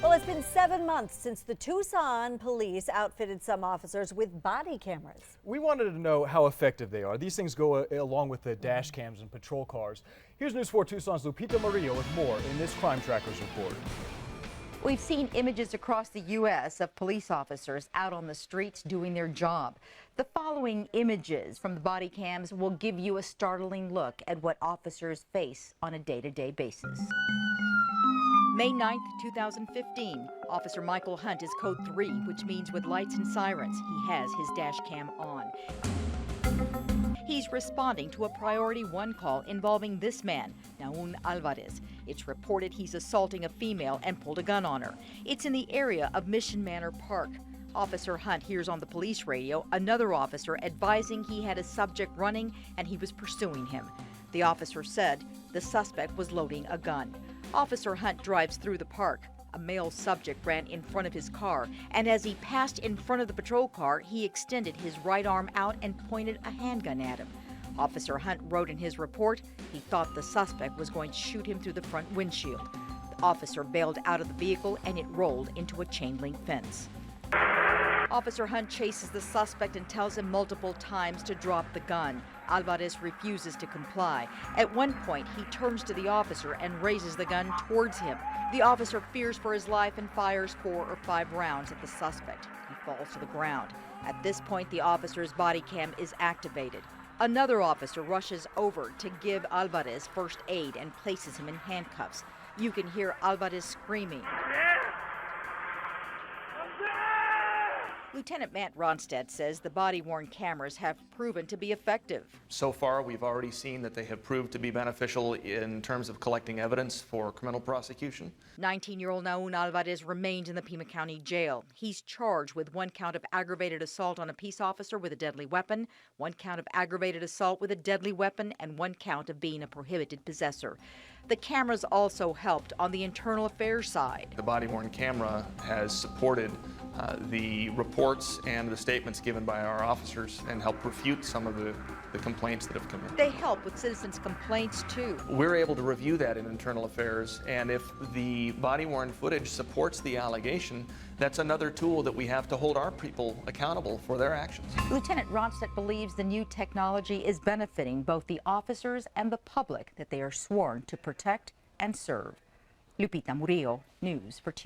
Well, it's been 7 months since the Tucson police outfitted some officers with body cameras. We wanted to know how effective they are. These things go along with the dash cams and patrol cars. Here's News 4 Tucson's Lupita Murillo with more in this Crime Trackers report. We've seen images across the U.S. of police officers out on the streets doing their job. The following images from the body cams will give you a startling look at what officers face on a day-to-day basis. May 9th, 2015. Officer Michael Hunt is code 3, which means with lights and sirens, he has his dash cam on. He's responding to a priority 1 call involving this man, Naun Alvarez. It's reported he's assaulting a female and pulled a gun on her. It's in the area of Mission Manor Park. Officer Hunt hears on the police radio another officer advising he had a subject running and he was pursuing him. The officer said the suspect was loading a gun. Officer Hunt drives through the park. A male subject ran in front of his car, and as he passed in front of the patrol car, he extended his right arm out and pointed a handgun at him. Officer Hunt wrote in his report he thought the suspect was going to shoot him through the front windshield. The officer bailed out of the vehicle and it rolled into a chain link fence. Officer Hunt chases the suspect and tells him multiple times to drop the gun. Alvarez refuses to comply. At one point, he turns to the officer and raises the gun towards him. The officer fears for his life and fires 4 or 5 rounds at the suspect. He falls to the ground. At this point, the officer's body cam is activated. Another officer rushes over to give Alvarez first aid and places him in handcuffs. You can hear Alvarez screaming. Lieutenant Matt Ronstadt says the body-worn cameras have proven to be effective. So far, we've already seen that they have proved to be beneficial in terms of collecting evidence for criminal prosecution. 19-year-old Naun Alvarez remains in the Pima County Jail. He's charged with 1 count of aggravated assault on a peace officer with a deadly weapon, 1 count of aggravated assault with a deadly weapon, and 1 count of being a prohibited possessor. The cameras also helped on the internal affairs side. The body-worn camera has supported the reports and the statements given by our officers and helped refute some of the complaints that have come in. They help with citizens' complaints, too. We're able to review that in internal affairs, and if the body-worn footage supports the allegation, that's another tool that we have to hold our people accountable for their actions. Lieutenant Ronstadt believes the new technology is benefiting both the officers and the public that they are sworn to protect and serve. Lupita Murillo, News for 2.